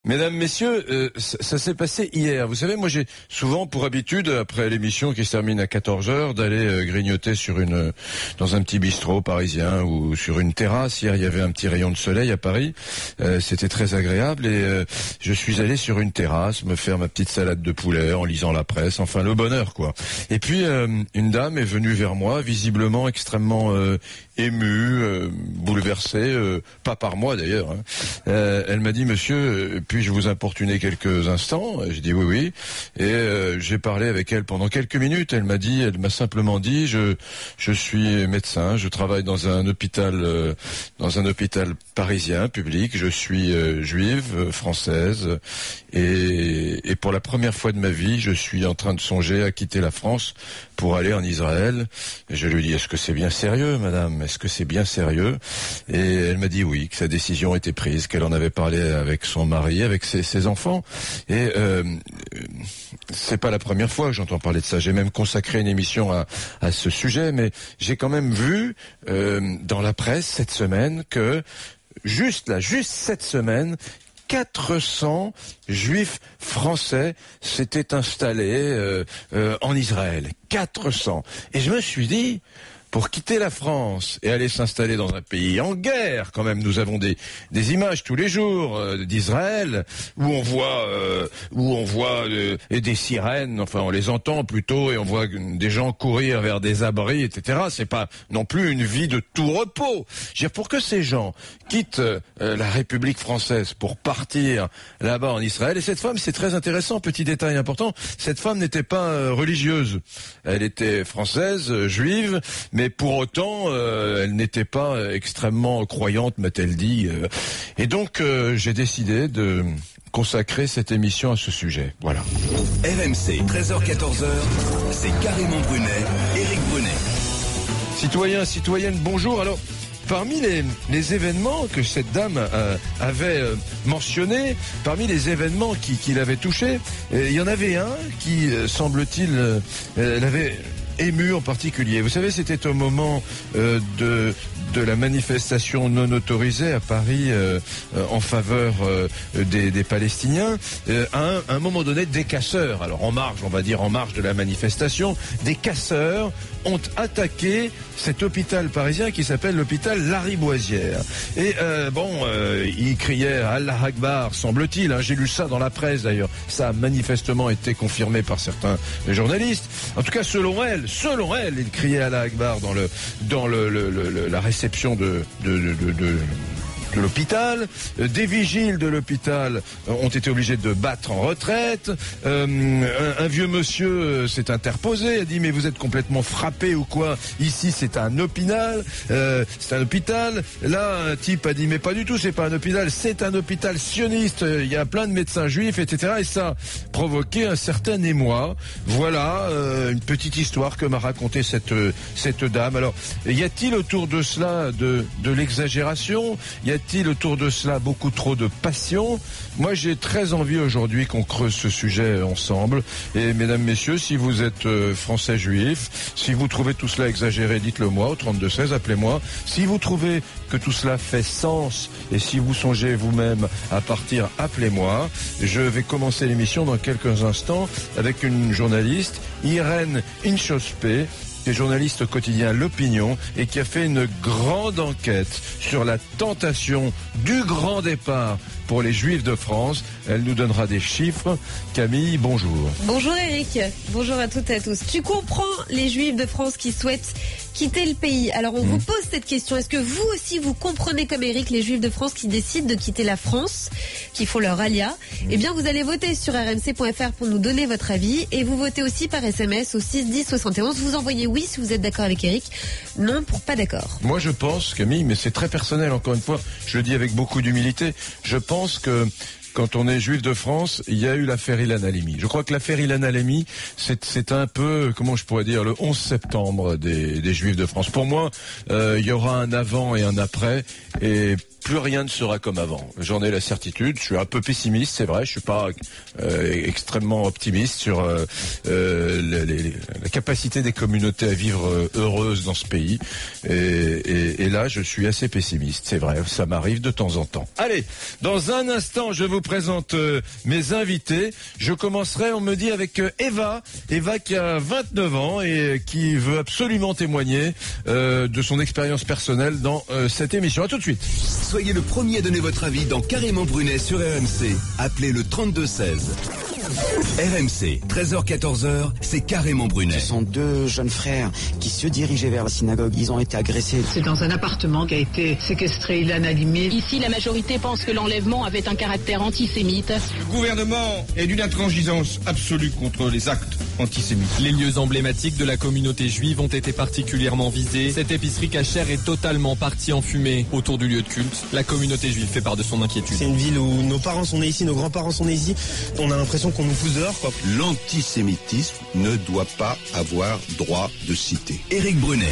Mesdames, messieurs, ça s'est passé hier. Vous savez, moi j'ai souvent pour habitude, après l'émission qui se termine à 14h, d'aller grignoter dans un petit bistrot parisien ou sur une terrasse. Hier, il y avait un petit rayon de soleil à Paris. C'était très agréable et je suis allé sur une terrasse me faire ma petite salade de poulet en lisant la presse. Enfin, le bonheur, quoi. Et puis, une dame est venue vers moi, visiblement extrêmement émue, bouleversée, pas par moi d'ailleurs. Elle m'a dit, monsieur, puis-je vous importuner quelques instants? J'ai dit oui. Et j'ai parlé avec elle pendant quelques minutes. Elle m'a simplement dit, je suis médecin, je travaille dans un hôpital parisien public. Je suis juive, française, et pour la première fois de ma vie, je suis en train de songer à quitter la France pour aller en Israël. Et je lui dis, est-ce que c'est bien sérieux, madame? Est-ce que c'est bien sérieux? Et elle m'a dit oui, que sa décision était prise, qu'elle en avait parlé avec son mari, avec ses enfants. Et c'est pas la première fois que j'entends parler de ça. J'ai même consacré une émission à ce sujet, mais j'ai quand même vu dans la presse cette semaine que juste cette semaine, 400 juifs français s'étaient installés en Israël. 400. Et je me suis dit, pour quitter la France et aller s'installer dans un pays en guerre, quand même, nous avons des images tous les jours d'Israël où on voit des sirènes, enfin on les entend plutôt, et on voit des gens courir vers des abris, etc. C'est pas non plus une vie de tout repos. Je veux dire, pour que ces gens quittent la République française pour partir là-bas en Israël, et cette femme, c'est très intéressant, petit détail important, cette femme n'était pas religieuse, elle était française, juive, mais pour autant, elle n'était pas extrêmement croyante, m'a-t-elle dit. Et donc, j'ai décidé de consacrer cette émission à ce sujet. Voilà. RMC, 13h-14h, c'est Carrément Brunet, Éric Brunet. Citoyennes, bonjour. Alors, parmi les événements que cette dame avait mentionnés, parmi les événements qui l'avaient touché, il y en avait un qui, semble-t-il, l'avait ému en particulier. Vous savez, c'était au moment de la manifestation non autorisée à Paris en faveur des Palestiniens. À un moment donné, des casseurs, alors en marge de la manifestation, des casseurs ont attaqué cet hôpital parisien qui s'appelle l'hôpital Lariboisière. Et ils criaient Allah Akbar, semble-t-il. J'ai lu ça dans la presse d'ailleurs. Ça a manifestement été confirmé par certains journalistes. En tout cas, selon elle, ils criaient Allah Akbar dans la réception de l'hôpital. Des vigiles de l'hôpital ont été obligés de battre en retraite. Un vieux monsieur s'est interposé, a dit mais vous êtes complètement frappé ou quoi? Ici c'est un hôpital. Là un type a dit mais pas du tout, c'est pas un hôpital, c'est un hôpital sioniste. Il y a plein de médecins juifs, etc. Et ça a provoqué un certain émoi. Voilà une petite histoire que m'a raconté cette dame. Alors y a-t-il autour de cela de l'exagération? Y a-t-il autour de cela beaucoup trop de passion? Moi, j'ai très envie aujourd'hui qu'on creuse ce sujet ensemble. Et mesdames, messieurs, si vous êtes français juifs, si vous trouvez tout cela exagéré, dites-le moi au 32-16, appelez-moi. Si vous trouvez que tout cela fait sens et si vous songez vous-même à partir, appelez-moi. Je vais commencer l'émission dans quelques instants avec une journaliste, Irène Inchospé, qui est journaliste au quotidien L'Opinion et qui a fait une grande enquête sur la tentation du grand départ pour les Juifs de France. Elle nous donnera des chiffres. Camille, bonjour. Bonjour Eric, bonjour à toutes et à tous. Tu comprends les Juifs de France qui souhaitent quitter le pays? Alors on vous pose cette question, est-ce que vous aussi vous comprenez comme Eric les Juifs de France qui décident de quitter la France, qui font leur alia? Eh bien vous allez voter sur rmc.fr pour nous donner votre avis et vous votez aussi par SMS au 6 10 71. Vous envoyez oui si vous êtes d'accord avec Eric, non pour pas d'accord. Moi je pense, Camille, mais c'est très personnel encore une fois, je le dis avec beaucoup d'humilité, je pense que quand on est juif de France, il y a eu l'affaire Ilan Halimi. Je crois que l'affaire Ilan Halimi, c'est un peu, comment je pourrais dire, le 11 septembre des juifs de France. Pour moi, il y aura un avant et un après. Et plus rien ne sera comme avant. J'en ai la certitude. Je suis un peu pessimiste, c'est vrai. Je suis pas extrêmement optimiste sur la capacité des communautés à vivre heureuses dans ce pays. Et là, je suis assez pessimiste. C'est vrai, ça m'arrive de temps en temps. Allez, dans un instant, je vous présente mes invités. Je commencerai, on me dit, avec Eva qui a 29 ans et qui veut absolument témoigner de son expérience personnelle dans cette émission. À tout de suite. Soyez le premier à donner votre avis dans Carrément Brunet sur RMC. Appelez le 3216. RMC, 13h-14h, c'est Carrément Brunet. Ce sont deux jeunes frères qui se dirigeaient vers la synagogue. Ils ont été agressés. C'est dans un appartement qui a été séquestré, inanimé. Ici, la majorité pense que l'enlèvement avait un caractère antisémite. Le gouvernement est d'une intransigeance absolue contre les actes antisémites. Les lieux emblématiques de la communauté juive ont été particulièrement visés. Cette épicerie cachère est totalement partie en fumée. Autour du lieu de culte, la communauté juive fait part de son inquiétude. C'est une ville où nos parents sont nés ici, nos grands-parents sont nés ici. On a l'impression qu'on nous pousse dehors, quoi. L'antisémitisme ne doit pas avoir droit de cité. Éric Brunet.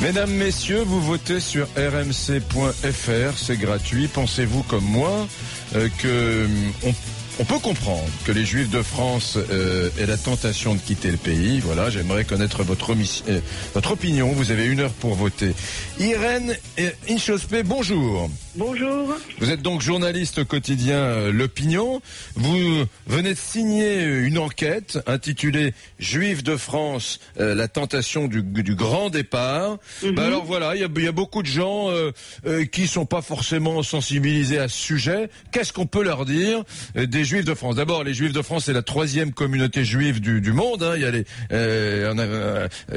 Mesdames, messieurs, vous votez sur rmc.fr, c'est gratuit. Pensez-vous comme moi que on peut comprendre que les Juifs de France aient la tentation de quitter le pays. Voilà, j'aimerais connaître votre opinion. Vous avez 1 heure pour voter. Irène Inchospé, bonjour. Bonjour. Vous êtes donc journaliste au quotidien L'Opinion. Vous venez de signer une enquête intitulée Juifs de France, la tentation du grand départ. Mm-hmm. Alors voilà, il y a beaucoup de gens qui sont pas forcément sensibilisés à ce sujet. Qu'est-ce qu'on peut leur dire des Juifs de France? D'abord, les Juifs de France, c'est la 3e communauté juive du monde. Hein. Il y a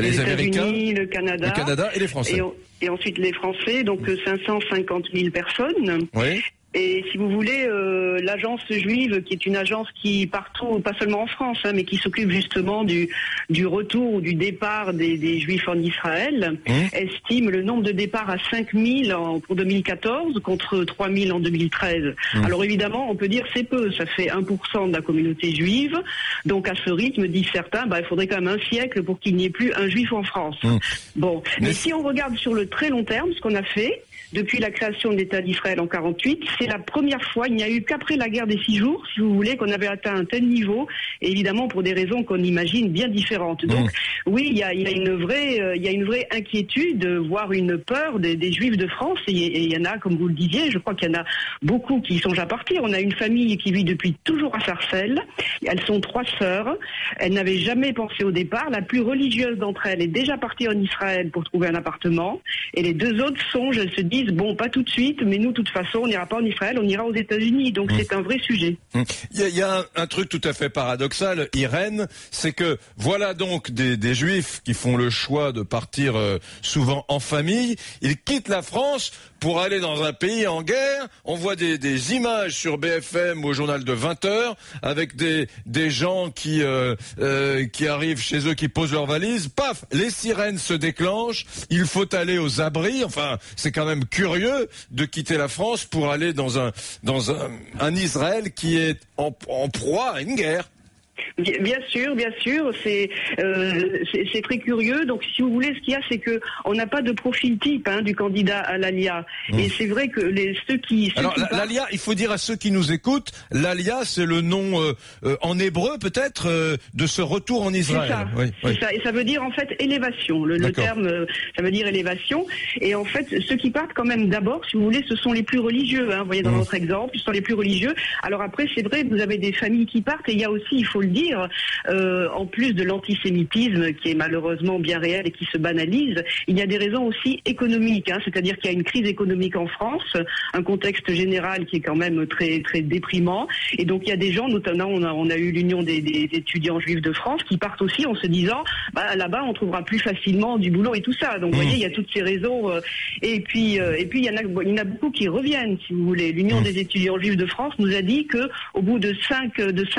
les Américains, le Canada et les Français. Et ensuite les Français, donc 550 000 personnes. Oui. Et si vous voulez, l'agence juive, qui est une agence qui partout, pas seulement en France, hein, mais qui s'occupe justement du retour ou du départ des Juifs en Israël, estime le nombre de départs à 5 000 pour 2014 contre 3 000 en 2013. Alors évidemment, on peut dire c'est peu, ça fait 1% de la communauté juive. Donc à ce rythme, disent certains, il faudrait quand même un siècle pour qu'il n'y ait plus un Juif en France. Bon, mais si on regarde sur le très long terme, ce qu'on a fait depuis la création de l'État d'Israël en 48, c'est la première fois, il n'y a eu qu'après la guerre des 6 jours, si vous voulez, qu'on avait atteint un tel niveau, et évidemment pour des raisons qu'on imagine bien différentes. Donc oui, il y a une vraie inquiétude, voire une peur des Juifs de France, et il y en a, comme vous le disiez, je crois qu'il y en a beaucoup qui songent à partir. On a une famille qui vit depuis toujours à Sarcelles, elles sont 3 sœurs, elles n'avaient jamais pensé au départ, la plus religieuse d'entre elles est déjà partie en Israël pour trouver un appartement, et les 2 autres songent, elles se disent, bon, pas tout de suite, mais nous, de toute façon, on n'ira pas en Israël, on ira aux États-Unis. Donc, c'est un vrai sujet. Il y a un truc tout à fait paradoxal, Irène, c'est que voilà donc des Juifs qui font le choix de partir souvent en famille. Ils quittent la France pour aller dans un pays en guerre. On voit des images sur BFM au journal de 20h avec des gens qui arrivent chez eux, qui posent leurs valises. Paf, les sirènes se déclenchent. Il faut aller aux abris. Enfin, c'est quand même curieux de quitter la France pour aller dans un Israël qui est en proie à une guerre. Bien sûr, c'est très curieux. Donc, si vous voulez, ce qu'il y a, c'est que on n'a pas de profil type du candidat à l'ALIA. Et c'est vrai que l'ALIA, il faut dire à ceux qui nous écoutent, l'ALIA, c'est le nom en hébreu peut-être de ce retour en Israël. C'est ça. Et ça veut dire en fait élévation. Le terme, ça veut dire élévation. Et en fait, ceux qui partent quand même d'abord, si vous voulez, ce sont les plus religieux. Vous voyez dans notre exemple, ce sont les plus religieux. Alors après, c'est vrai, vous avez des familles qui partent, et il y a aussi, il faut le dire, en plus de l'antisémitisme qui est malheureusement bien réel et qui se banalise, il y a des raisons aussi économiques, c'est-à-dire qu'il y a une crise économique en France, un contexte général qui est quand même très très déprimant, et donc il y a des gens, notamment on a eu l'Union des étudiants juifs de France, qui partent aussi en se disant là-bas on trouvera plus facilement du boulot et tout ça. Donc vous voyez, il y a toutes ces raisons, et puis il y en a beaucoup qui reviennent, si vous voulez. L'Union des étudiants juifs de France nous a dit que au bout de 5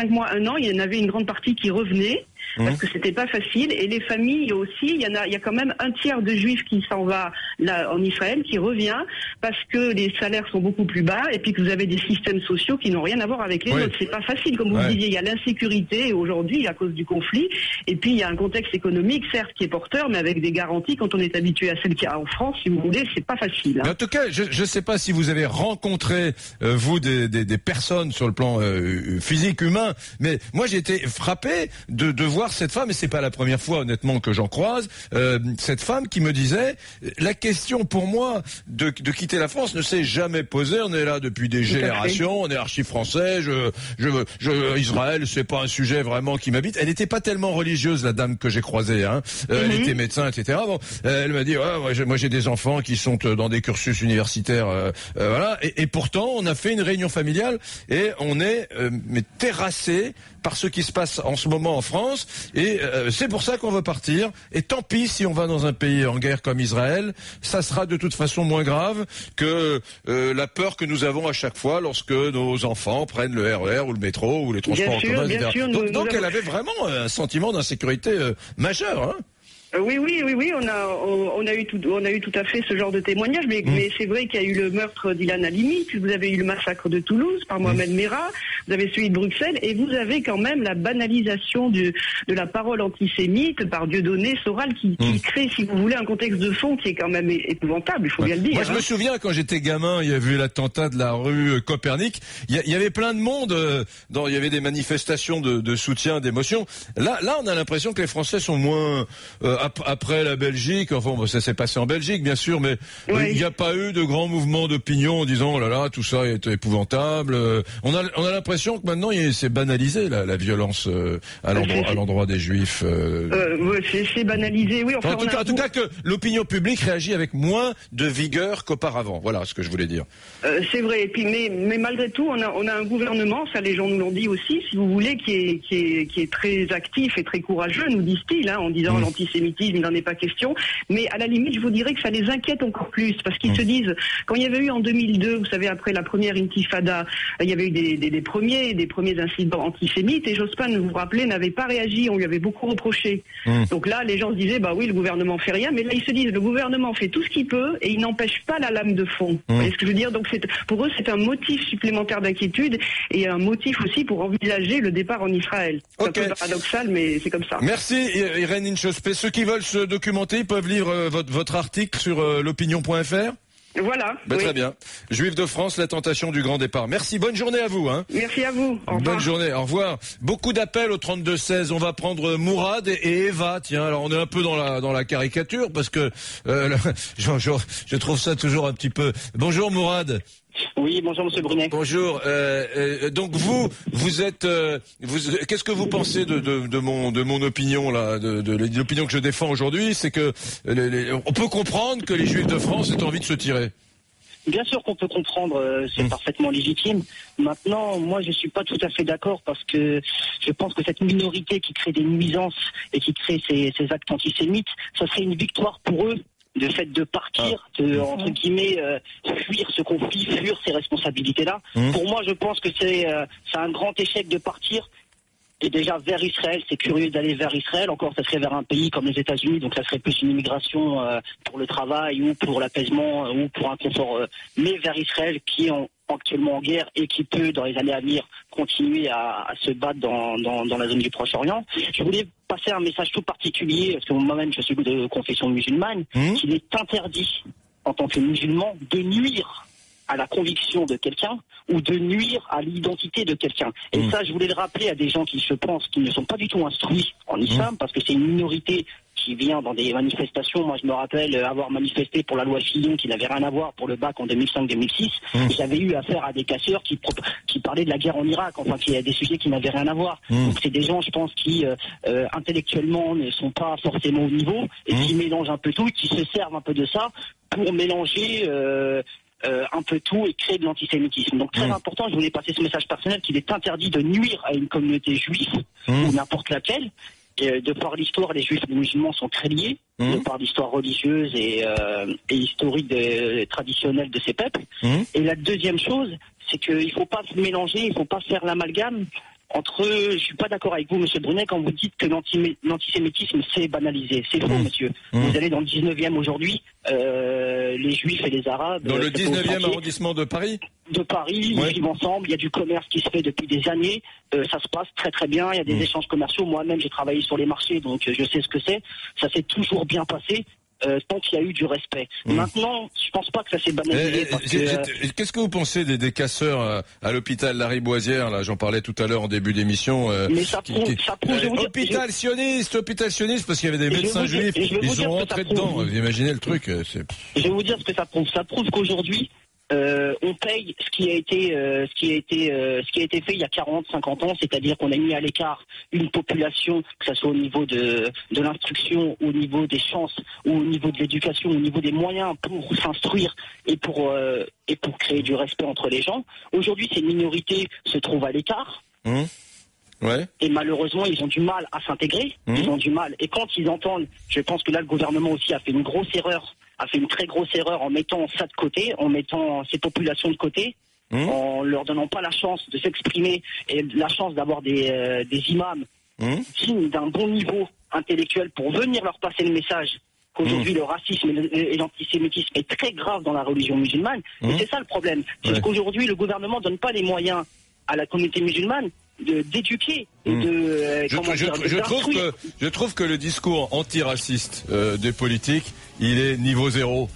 mois, 1 an, il y en avait une grande partie qui revenait. parce que c'était pas facile. Et les familles aussi, il y a quand même un tiers de juifs qui s'en va là en Israël, qui revient parce que les salaires sont beaucoup plus bas et puis que vous avez des systèmes sociaux qui n'ont rien à voir avec les autres. C'est pas facile, comme vous le disiez. Il y a l'insécurité aujourd'hui à cause du conflit, et puis il y a un contexte économique certes qui est porteur, mais avec des garanties quand on est habitué à celle qu'il y a en France, si vous voulez, c'est pas facile. Mais en tout cas, je ne sais pas si vous avez rencontré vous des personnes sur le plan physique, humain, mais moi j'ai été frappé de voir cette femme, et c'est pas la première fois honnêtement que j'en croise, cette femme qui me disait la question pour moi de quitter la France ne s'est jamais posée. On est là depuis des générations, on est archi-français. Israël, c'est pas un sujet vraiment qui m'habite. Elle n'était pas tellement religieuse, la dame que j'ai croisée. Elle était médecin, etc. Bon, elle m'a dit moi j'ai des enfants qui sont dans des cursus universitaires, voilà. Et pourtant, on a fait une réunion familiale et on est terrassé par ce qui se passe en ce moment en France, et c'est pour ça qu'on veut partir. Et tant pis si on va dans un pays en guerre comme Israël, ça sera de toute façon moins grave que la peur que nous avons à chaque fois lorsque nos enfants prennent le RER ou le métro ou les transports en commun, etc. Donc elle avait vraiment un sentiment d'insécurité majeur. Oui, on a eu tout à fait ce genre de témoignage, mais c'est vrai qu'il y a eu le meurtre d'Ilan Halimi, puis vous avez eu le massacre de Toulouse par Mohamed Merah, vous avez celui de Bruxelles, et vous avez quand même la banalisation de la parole antisémite par Dieudonné, Soral, qui crée, si vous voulez, un contexte de fond qui est quand même épouvantable, il faut bien le dire. Moi, je me souviens quand j'étais gamin, il y avait eu l'attentat de la rue Copernic, il y avait plein de monde, il y avait des manifestations de soutien, d'émotion. Là, on a l'impression que les Français sont moins après la Belgique, enfin ça s'est passé en Belgique bien sûr, mais il n'y a pas eu de grands mouvements d'opinion en disant oh là là tout ça est épouvantable. On a l'impression que maintenant c'est banalisé la violence à l'endroit des Juifs. C'est banalisé, oui. Enfin, en tout cas que l'opinion publique réagit avec moins de vigueur qu'auparavant. Voilà ce que je voulais dire. C'est vrai. Et puis mais malgré tout, on a un gouvernement, ça les gens nous l'ont dit aussi, si vous voulez, qui est très actif et très courageux, nous disent-ils, en disant l'antisémitisme, il n'en est pas question, mais à la limite, je vous dirais que ça les inquiète encore plus, parce qu'ils se disent, quand il y avait eu en 2002, vous savez, après la première intifada, il y avait eu des premiers incidents antisémites, et Jospin, vous vous rappelez, n'avait pas réagi, on lui avait beaucoup reproché. Donc là, les gens se disaient, bah oui, le gouvernement fait rien, mais là, ils se disent, le gouvernement fait tout ce qu'il peut, et il n'empêche pas la lame de fond. Vous voyez ce que je veux dire? Donc pour eux, c'est un motif supplémentaire d'inquiétude, et un motif aussi pour envisager le départ en Israël. C'est un peu paradoxal, mais c'est comme ça. Merci Irène Inchospé. Ceux qui veulent se documenter, ils peuvent lire votre article sur l'opinion.fr. Voilà. Très bien. Juifs de France, la tentation du grand départ. Merci, bonne journée à vous. Merci à vous. Au revoir. Bonne journée, au revoir. Beaucoup d'appels au 32-16. On va prendre Mourad et Eva. Tiens, alors on est un peu dans la caricature parce que je trouve ça toujours un petit peu... Bonjour Mourad. Oui, bonjour Monsieur Brunet. Bonjour. Donc vous êtes, qu'est-ce que vous pensez de mon opinion là, de l'opinion que je défends aujourd'hui, c'est que on peut comprendre que les Juifs de France aient envie de se tirer. Bien sûr qu'on peut comprendre, c'est parfaitement légitime. Maintenant, moi je suis pas tout à fait d'accord parce que je pense que cette minorité qui crée des nuisances et qui crée ces actes antisémites, ça serait une victoire pour eux. De fait de partir, entre guillemets, fuir ce conflit, fuir ces responsabilités-là. Pour moi, je pense que c'est un grand échec de partir. Et déjà vers Israël, c'est curieux d'aller vers Israël. Encore, ça serait vers un pays comme les États-Unis, donc ça serait plus une immigration pour le travail ou pour l'apaisement ou pour un confort. Mais vers Israël, qui est actuellement en guerre et qui peut, dans les années à venir, continuer à se battre dans la zone du Proche-Orient. Je voulais passer un message tout particulier, parce que moi-même, je suis de confession musulmane, qu'il est interdit, en tant que musulman, de nuire à la conviction de quelqu'un ou de nuire à l'identité de quelqu'un. Et ça, je voulais le rappeler à des gens qui ne sont pas du tout instruits en islam, parce que c'est une minorité qui vient dans des manifestations. Moi, je me rappelle avoir manifesté pour la loi Fillon qui n'avait rien à voir pour le bac en 2005-2006. J'avais eu affaire à des casseurs qui parlaient de la guerre en Irak, enfin, qui a des sujets qui n'avaient rien à voir. Donc, c'est des gens, je pense, qui intellectuellement ne sont pas forcément au niveau et qui mélangent un peu tout, qui se servent un peu de ça pour mélanger un peu tout et créer de l'antisémitisme. Donc très important, je voulais passer ce message personnel qu'il est interdit de nuire à une communauté juive ou n'importe laquelle. Et de par l'histoire, les juifs et les musulmans sont très liés, de par l'histoire religieuse et historique traditionnelle de ces peuples. Et la deuxième chose, c'est qu'il ne faut pas se mélanger, il ne faut pas faire l'amalgame Je suis pas d'accord avec vous, monsieur Brunet, quand vous dites que l'antisémitisme c'est banalisé. C'est faux, monsieur. Vous allez dans le 19e aujourd'hui, les Juifs et les Arabes. Dans le 19e arrondissement de Paris. Ils vivent ensemble, il y a du commerce qui se fait depuis des années, ça se passe très très bien, il y a des échanges commerciaux, moi-même j'ai travaillé sur les marchés, donc je sais ce que c'est, ça s'est toujours bien passé. Tant qu'il y a eu du respect. Maintenant, je pense pas que ça s'est banalisé. Qu'est-ce que vous pensez des casseurs à l'hôpital Lariboisière, là, j'en parlais tout à l'heure en début d'émission. Mais ça prouve hôpital sioniste, parce qu'il y avait des médecins juifs, ils sont rentrés dedans. Vous imaginez le truc. Je vais vous dire ce que ça prouve. Ça prouve qu'aujourd'hui, on paye ce qui a été fait il y a 40, 50 ans, c'est-à-dire qu'on a mis à l'écart une population, que ce soit au niveau de l'instruction, au niveau des chances, ou au niveau de l'éducation, au niveau des moyens pour s'instruire et pour créer du respect entre les gens. Aujourd'hui, ces minorités se trouvent à l'écart. Ouais. Et malheureusement, ils ont du mal à s'intégrer. Ils ont du mal. Et quand ils entendent, je pense que là, le gouvernement aussi a fait une très grosse erreur en mettant ça de côté, en mettant ces populations de côté, en leur donnant pas la chance de s'exprimer et la chance d'avoir des imams dignes d'un bon niveau intellectuel pour venir leur passer le message qu'aujourd'hui le racisme et l'antisémitisme est très grave dans la religion musulmane. Et c'est ça le problème. C'est qu'aujourd'hui, le gouvernement donne pas les moyens à la communauté musulmane d'éduquer et de je trouve que le discours antiraciste des politiques, il est niveau zéro.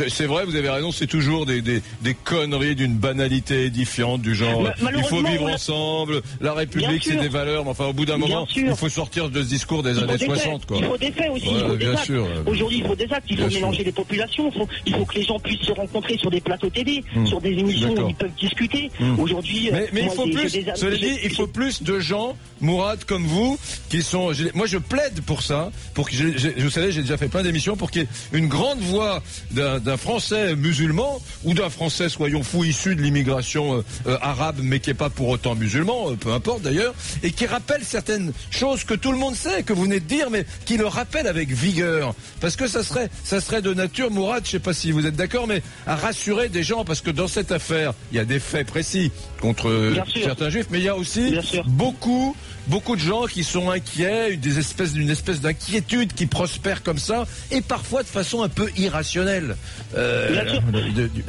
C'est vrai, vous avez raison, c'est toujours des conneries d'une banalité édifiante du genre il faut vivre ensemble, la République c'est des valeurs, mais enfin au bout d'un moment il faut sortir de ce discours des années 60 quoi. Il faut des faits aussi, il faut des actes. Aujourd'hui il faut des actes, il faut mélanger les populations, il faut que les gens puissent se rencontrer sur des plateaux télé, sur des émissions où ils peuvent discuter. Aujourd'hui mais il faut plus, cela dit, il faut plus de gens, Mourad, comme vous, qui sont, moi je plaide pour ça, pour que vous savez, j'ai déjà fait plein d'émissions pour qu'il y ait une grande voix d'un Français musulman ou d'un Français, soyons fous, issu de l'immigration arabe, mais qui n'est pas pour autant musulman, peu importe d'ailleurs, et qui rappelle certaines choses que tout le monde sait, que vous venez de dire, mais qui le rappelle avec vigueur. Parce que ça serait de nature, Mourad, je ne sais pas si vous êtes d'accord, mais à rassurer des gens, parce que dans cette affaire, il y a des faits précis contre certains juifs, mais il y a aussi beaucoup de gens qui sont inquiets, d'une espèce d'inquiétude qui prospère comme ça, et parfois de façon un peu irrationnelle,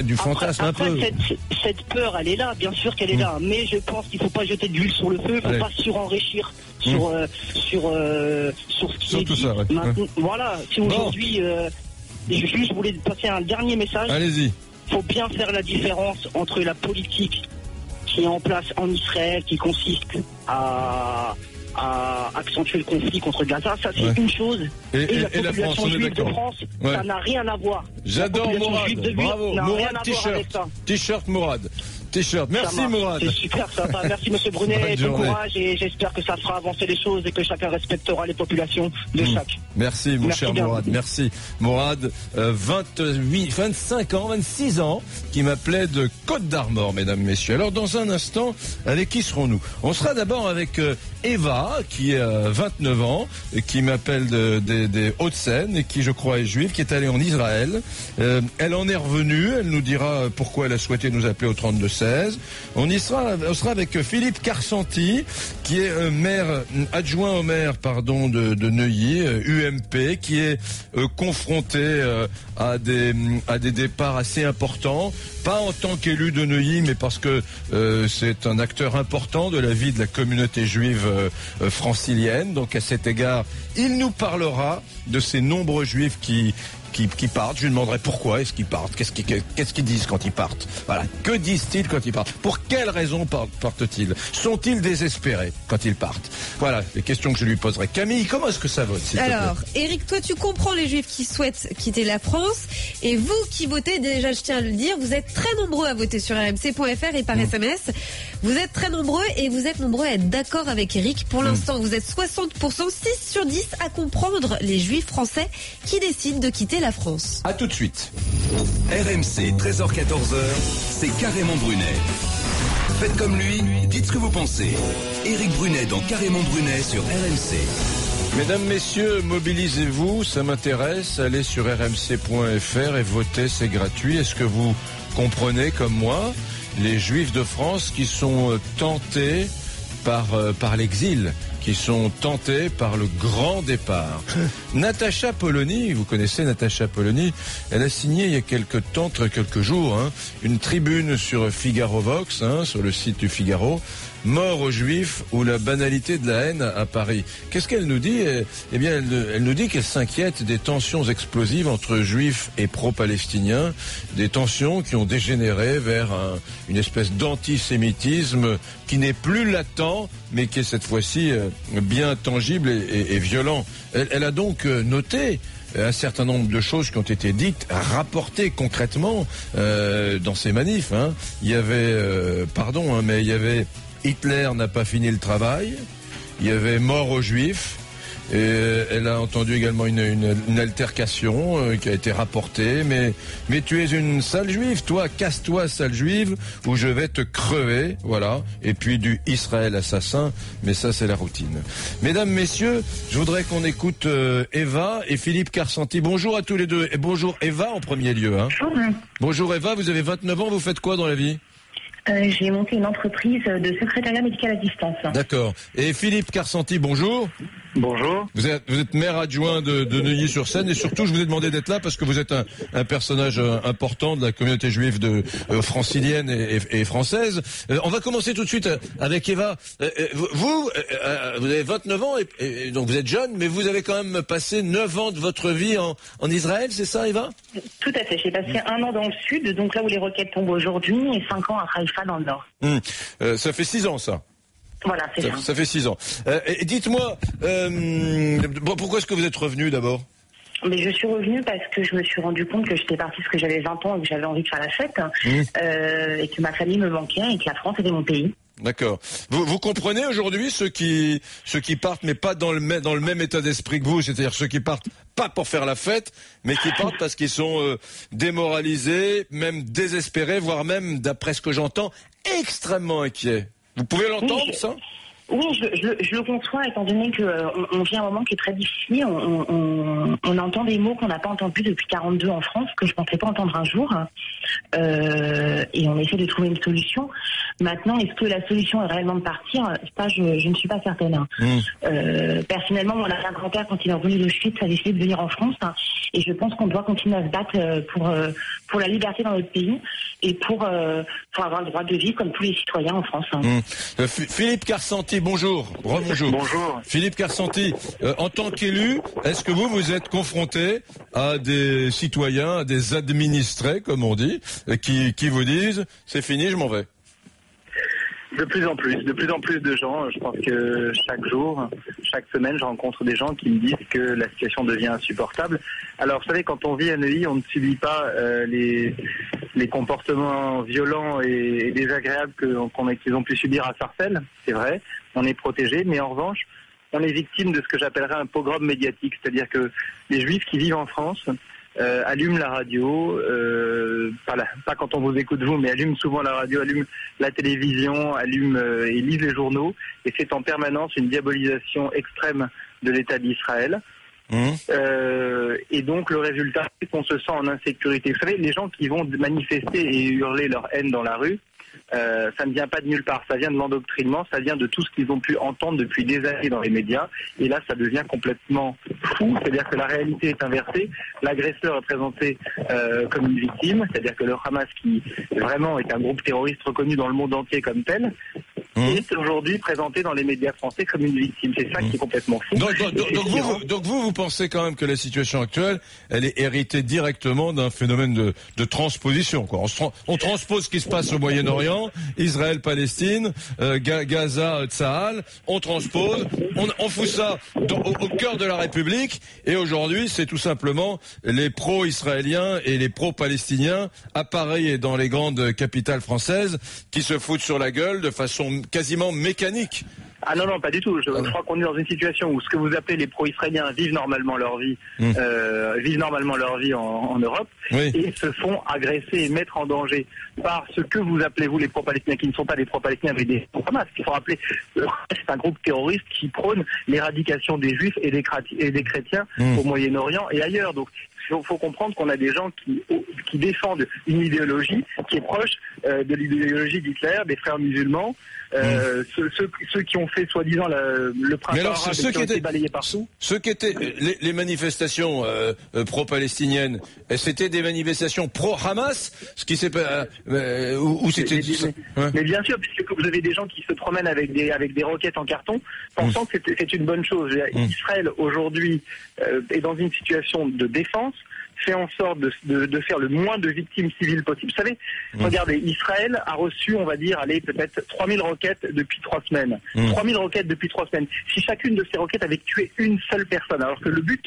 du fantasme un peu. Cette peur, elle est là, bien sûr qu'elle est là, mais je pense qu'il ne faut pas jeter de l'huile sur le feu, il ne faut pas surenrichir sur ce qui est dit. Ça, maintenant, voilà, si aujourd'hui, je voulais passer un dernier message. Allez-y. Il faut bien faire la différence entre la politique qui est en place en Israël, qui consiste à accentuer le conflit contre Gaza, ça c'est une chose. Et la population juive de France, ça n'a rien à voir. J'adore Mourad, bravo. Mourad, t-shirt Mourad. T-shirt. Merci Mourad. C'est super sympa. Merci monsieur Brunet. Bon courage et j'espère que ça fera avancer les choses et que chacun respectera les populations de chaque. Merci mon cher Mourad. Merci Mourad. 26 ans, qui m'appelait de Côte d'Armor, mesdames, messieurs. Alors dans un instant, avec qui serons-nous? On sera d'abord avec Eva, qui a 29 ans, et qui m'appelle des Hauts-de-Seine et qui, je crois, est juive, qui est allée en Israël. Elle en est revenue. Elle nous dira pourquoi elle a souhaité nous appeler au 32-16. On sera avec Philippe Carsanti, qui est adjoint au maire, de Neuilly, UMP, qui est confronté à des départs assez importants, pas en tant qu'élu de Neuilly, mais parce que c'est un acteur important de la vie de la communauté juive francilienne. Donc à cet égard, il nous parlera de ces nombreux juifs qui partent. Je lui demanderai pourquoi est-ce qu'ils partent, qu'est-ce qu'ils disent quand ils partent. Voilà, que disent-ils quand ils partent? Pour quelles raisons partent-ils? Sont-ils désespérés quand ils partent? Voilà, les questions que je lui poserai. Camille, comment est-ce que ça vote, s'il te plaît? Alors, Eric, toi tu comprends les juifs qui souhaitent quitter la France, et vous qui votez, déjà je tiens à le dire, vous êtes très nombreux à voter sur rmc.fr et par SMS. Vous êtes très nombreux et vous êtes nombreux à être d'accord avec Eric. Pour l'instant, vous êtes 60%, 6 sur 10 à comprendre les juifs français qui décident de quitter la France. À tout de suite. RMC, 13h-14h, c'est Carrément Brunet. Faites comme lui, dites ce que vous pensez. Éric Brunet dans Carrément Brunet sur RMC. Mesdames, messieurs, mobilisez-vous, ça m'intéresse. Allez sur rmc.fr et votez, c'est gratuit. Est-ce que vous comprenez, comme moi, les juifs de France qui sont tentés par l'exil, qui sont tentés par le grand départ. Natacha Polony, vous connaissez Natacha Polony, elle a signé il y a quelques jours, une tribune sur Figaro Vox, sur le site du Figaro, Mort aux Juifs ou la banalité de la haine à Paris. Qu'est-ce qu'elle nous dit ? Eh bien, elle nous dit qu'elle s'inquiète des tensions explosives entre juifs et pro-palestiniens, des tensions qui ont dégénéré vers une espèce d'antisémitisme qui n'est plus latent, mais qui est cette fois-ci bien tangible et violent. Elle a donc noté un certain nombre de choses qui ont été dites, rapportées concrètement dans ces manifs. Il y avait, mais il y avait Hitler n'a pas fini le travail, il y avait mort aux Juifs, et elle a entendu également une altercation qui a été rapportée, mais tu es une sale juive, toi, casse-toi sale juive, ou je vais te crever, voilà, et puis du Israël assassin, mais ça c'est la routine. Mesdames, messieurs, je voudrais qu'on écoute Eva et Philippe Carsanti. Bonjour à tous les deux, et bonjour Eva en premier lieu. Bonjour Eva, vous avez 29 ans, vous faites quoi dans la vie ? J'ai monté une entreprise de secrétariat médical à distance. D'accord. Et Philippe Carsanti, bonjour. Bonjour. Vous êtes maire adjoint de Neuilly-sur-Seine, et surtout je vous ai demandé d'être là parce que vous êtes un personnage important de la communauté juive francilienne et française. On va commencer tout de suite avec Eva. Vous avez 29 ans et donc vous êtes jeune, mais vous avez quand même passé 9 ans de votre vie en Israël, c'est ça Eva ? Tout à fait. J'ai passé 1 an dans le sud, donc là où les roquettes tombent aujourd'hui, et 5 ans à Haïfa dans le nord. Ça fait 6 ans ça. Voilà, c'est ça. Ça fait 6 ans. Et dites-moi, pourquoi est-ce que vous êtes revenu d'abord ? Mais je suis revenue parce que je me suis rendu compte que j'étais partie parce que j'avais 20 ans et que j'avais envie de faire la fête, et que ma famille me manquait et que la France était mon pays. D'accord. Vous comprenez aujourd'hui ceux qui partent, mais pas dans le même état d'esprit que vous, c'est-à-dire ceux qui partent pas pour faire la fête, mais qui partent parce qu'ils sont démoralisés, même désespérés, voire même, d'après ce que j'entends, extrêmement inquiets. Vous pouvez l'entendre, ça ? Oui, je le conçois, étant donné qu'on vit un moment qui est très difficile. On entend des mots qu'on n'a pas entendus depuis 42 en France, que je ne pensais pas entendre un jour. Et on essaie de trouver une solution. Maintenant, est-ce que la solution est réellement de partir ? Ça, je ne suis pas certaine. Personnellement, mon arrière-grand-père, quand il est revenu d'Auschwitz, a décidé de venir en France. Et je pense qu'on doit continuer à se battre pour la liberté dans notre pays et pour avoir le droit de vivre comme tous les citoyens en France. Philippe Carsanti, bonjour. Rebonjour. Bonjour. Philippe Carsanti, en tant qu'élu, est-ce que vous êtes confronté à des citoyens, à des administrés, comme on dit, qui vous disent « c'est fini, je m'en vais » ? De plus en plus de gens. Je pense que chaque jour, chaque semaine, je rencontre des gens qui me disent que la situation devient insupportable. Alors, vous savez, quand on vit à Neuilly, on ne subit pas les comportements violents et désagréables qu'ils ont pu subir à Sarcelles. C'est vrai, on est protégé, mais en revanche, on est victime de ce que j'appellerais un pogrom médiatique, c'est-à-dire que les Juifs qui vivent en France allument la radio, pas quand on vous écoute vous, mais allument souvent la radio, allument la télévision, allument et lisent les journaux, et c'est en permanence une diabolisation extrême de l'État d'Israël. Et donc le résultat, c'est qu'on se sent en insécurité. Vous savez, les gens qui vont manifester et hurler leur haine dans la rue, ça ne vient pas de nulle part, ça vient de l'endoctrinement, ça vient de tout ce qu'ils ont pu entendre depuis des années dans les médias, et là ça devient complètement fou, c'est-à-dire que la réalité est inversée, l'agresseur est présenté comme une victime, c'est-à-dire que le Hamas, qui vraiment est un groupe terroriste reconnu dans le monde entier comme tel, est aujourd'hui présenté dans les médias français comme une victime. C'est ça qui est complètement fou. Donc vous pensez quand même que la situation actuelle, elle est héritée directement d'un phénomène de transposition, quoi. On transpose ce qui se passe au Moyen-Orient, Israël, Palestine, Gaza, Tsahal, on transpose, on fout ça au cœur de la République, et aujourd'hui c'est tout simplement les pro-israéliens et les pro-palestiniens à Paris et dans les grandes capitales françaises qui se foutent sur la gueule de façon quasiment mécanique. Ah non, pas du tout. Je crois qu'on est dans une situation où ce que vous appelez les pro-israéliens vivent normalement leur vie, en Europe, et se font agresser et mettre en danger par ce que vous appelez vous les pro-palestiniens, qui ne sont pas des pro-palestiniens mais des Hamas. Il faut rappeler, c'est un groupe terroriste qui prône l'éradication des juifs et des chrétiens au Moyen-Orient et ailleurs. Donc faut comprendre qu'on a des gens qui défendent une idéologie qui est proche de l'idéologie d'Hitler, des frères musulmans, ceux qui ont fait soi-disant le printemps arabe et qui ont été balayés partout. Ceux qui étaient les manifestations pro-palestiniennes, c'était des manifestations pro-Hamas, ce qui s'est ou c'était mais bien sûr, puisque vous avez des gens qui se promènent avec des roquettes en carton, pensant que c'est une bonne chose. Israël aujourd'hui est dans une situation de défense, fait en sorte de faire le moins de victimes civiles possible. Vous savez, regardez, Israël a reçu, on va dire, peut-être 3000 roquettes depuis 3 semaines. 3000 roquettes depuis 3 semaines. Si chacune de ces roquettes avait tué une seule personne, alors que le but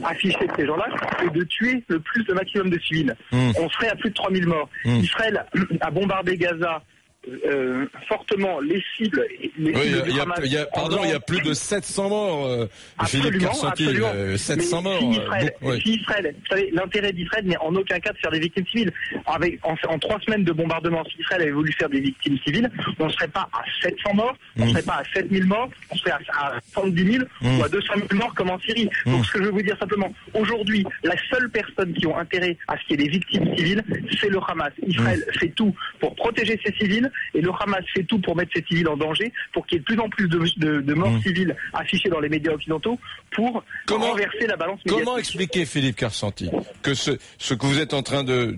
affiché de ces gens-là est de tuer le maximum de civils, on serait à plus de 3000 morts. Israël a bombardé Gaza fortement les cibles. Il y a plus de 700 morts. Philippe Carsanti, 700 morts. Si Israël, vous savez, l'intérêt d'Israël n'est en aucun cas de faire des victimes civiles. En 3 semaines de bombardement, si Israël avait voulu faire des victimes civiles, on ne serait pas à 700 morts, on ne serait pas à 7000 morts, on serait à 70 000 ou à 200 000 morts comme en Syrie. Donc ce que je veux vous dire simplement, aujourd'hui, la seule personne qui ont intérêt à ce qu'il y ait des victimes civiles, c'est le Hamas. Israël fait tout pour protéger ses civils, et le Hamas fait tout pour mettre ses civils en danger, pour qu'il y ait de plus en plus de morts civiles affichées dans les médias occidentaux, pour renverser la balance médiatique. Comment expliquer, Philippe Carsanti, que ce que vous êtes en train de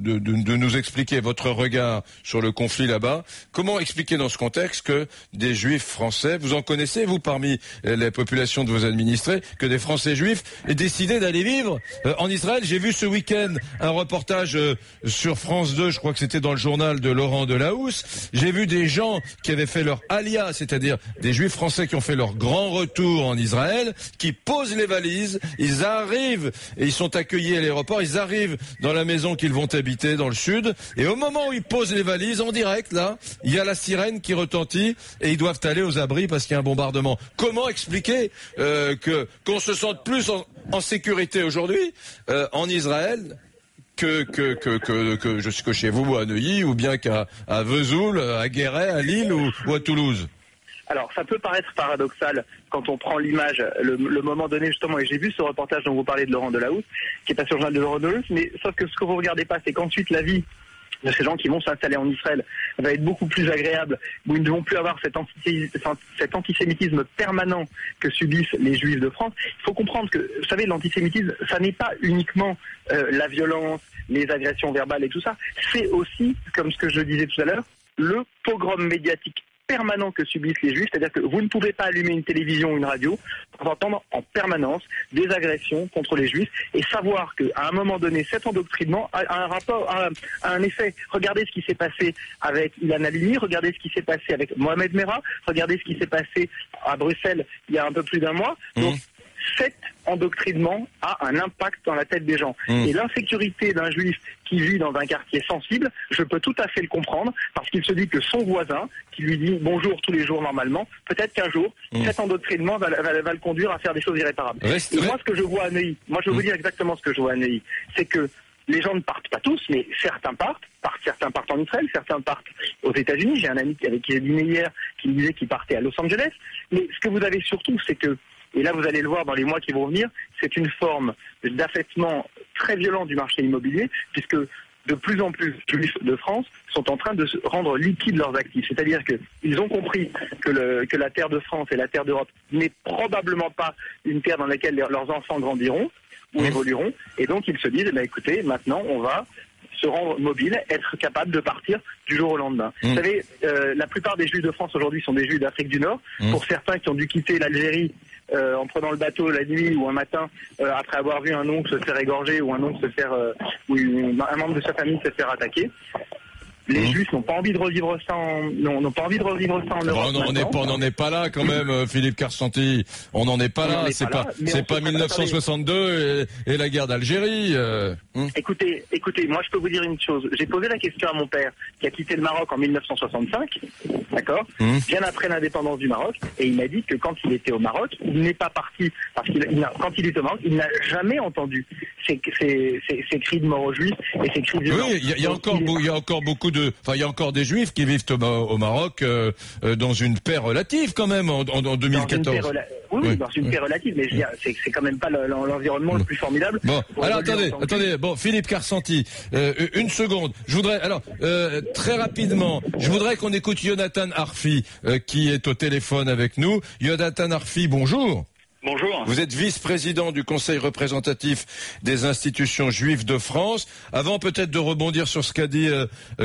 nous expliquer, votre regard sur le conflit là-bas, comment expliquer dans ce contexte que des Juifs français, vous en connaissez, vous, parmi les populations de vos administrés, que des Français juifs aient décidé d'aller vivre en Israël? J'ai vu ce week-end un reportage sur France 2, je crois que c'était dans le journal de Laurent Delahousse. J'ai vu des gens qui avaient fait leur alia, c'est-à-dire des Juifs français qui ont fait leur grand retour en Israël, qui posent les valises, ils arrivent et ils sont accueillis à l'aéroport, ils arrivent dans la maison qu'ils vont habiter dans le sud, et au moment où ils posent les valises, en direct, là, il y a la sirène qui retentit et ils doivent aller aux abris parce qu'il y a un bombardement. Comment expliquer qu'on se sente plus en sécurité aujourd'hui en Israël que chez vous à Neuilly, ou bien qu'à Vesoul, à Guéret, à Lille ou à Toulouse? Alors, ça peut paraître paradoxal quand on prend l'image, le moment donné justement, et j'ai vu ce reportage dont vous parlez de Laurent Delahousse, qui est passé au journal de Laurent Delahousse, mais sauf que ce que vous regardez pas, c'est qu'ensuite la vie de ces gens qui vont s'installer en Israël va être beaucoup plus agréable, où ils ne vont plus avoir cet antisémitisme permanent que subissent les Juifs de France. Il faut comprendre que, vous savez, l'antisémitisme, ça n'est pas uniquement la violence, les agressions verbales et tout ça, c'est aussi, comme ce que je disais tout à l'heure, le pogrom médiatique permanent que subissent les Juifs, c'est-à-dire que vous ne pouvez pas allumer une télévision ou une radio pour entendre en permanence des agressions contre les Juifs et savoir qu'à un moment donné, cet endoctrinement a un effet. Regardez ce qui s'est passé avec Ilan Halimi, regardez ce qui s'est passé avec Mohamed Merah, regardez ce qui s'est passé à Bruxelles il y a un peu plus d'un mois. Donc, cet endoctrinement a un impact dans la tête des gens. Et l'insécurité d'un juif qui vit dans un quartier sensible, je peux tout à fait le comprendre, parce qu'il se dit que son voisin, qui lui dit bonjour tous les jours normalement, peut-être qu'un jour, cet endoctrinement va le conduire à faire des choses irréparables. Moi, ce que je vois à Neuilly, je vais vous dire exactement ce que je vois à Neuilly, c'est que les gens ne partent pas tous, mais certains partent en Israël, certains partent aux États-Unis. J'ai un ami avec qui j'ai dîné hier qui me disait qu'il partait à Los Angeles. Mais ce que vous avez surtout, c'est que, et là vous allez le voir dans les mois qui vont venir, c'est une forme d'affaissement très violent du marché immobilier, puisque de plus en plus de Juifs de France sont en train de se rendre liquides leurs actifs. C'est-à-dire qu'ils ont compris que la terre de France et la terre d'Europe n'est probablement pas une terre dans laquelle leurs enfants grandiront ou évolueront, et donc ils se disent, écoutez, maintenant on va se rendre mobile, être capable de partir du jour au lendemain. Vous savez, la plupart des Juifs de France aujourd'hui sont des Juifs d'Afrique du Nord. Pour certains qui ont dû quitter l'Algérie en prenant le bateau la nuit ou un matin après avoir vu un oncle se faire égorger ou un oncle se faire ou un membre de sa famille se faire attaquer. Les Juifs n'ont pas envie de revivre ça n'ont pas envie de revivre ça en Europe. On n'en est pas là quand même, Philippe Carsanti. On n'en est pas là. C'est pas 1962 et la guerre d'Algérie. Écoutez, moi je peux vous dire une chose. J'ai posé la question à mon père qui a quitté le Maroc en 1965, d'accord, bien après l'indépendance du Maroc, et il m'a dit que quand il était au Maroc, il n'est pas parti parce quand il était au Maroc, il n'a jamais entendu ces cris de mort aux Juifs et ces cris de violence. Oui, il y a encore beaucoup il y a encore des Juifs qui vivent au Maroc dans une paix relative quand même en 2014. Oui, c'est une paix relative, mais je veux dire, c'est quand même pas l'environnement le plus formidable. Bon, alors attendez. Bon, Philippe Carsanti, une seconde. Je voudrais, très rapidement, qu'on écoute Jonathan Arfi, qui est au téléphone avec nous. Jonathan Arfi, bonjour. Bonjour. Vous êtes vice-président du Conseil représentatif des institutions juives de France. Avant peut-être de rebondir sur ce qu'a dit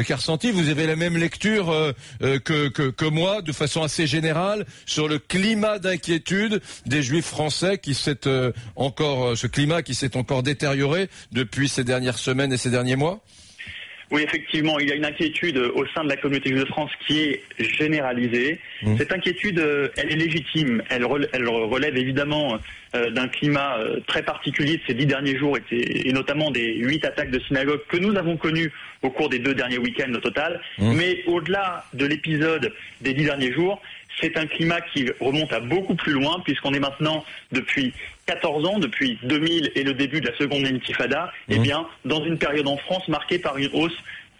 Carsanti, vous avez la même lecture que moi, de façon assez générale, sur le climat d'inquiétude des juifs français ce climat qui s'est encore détérioré depuis ces dernières semaines et ces derniers mois? Oui, effectivement, il y a une inquiétude au sein de la communauté juive de France qui est généralisée. Cette inquiétude, elle est légitime. Elle relève évidemment d'un climat très particulier de ces 10 derniers jours et notamment des 8 attaques de synagogues que nous avons connues au cours des 2 derniers week-ends au total. Mais au-delà de l'épisode des 10 derniers jours, c'est un climat qui remonte à beaucoup plus loin, puisqu'on est maintenant, depuis 14 ans, depuis 2000 et le début de la seconde intifada, dans une période en France marquée par une hausse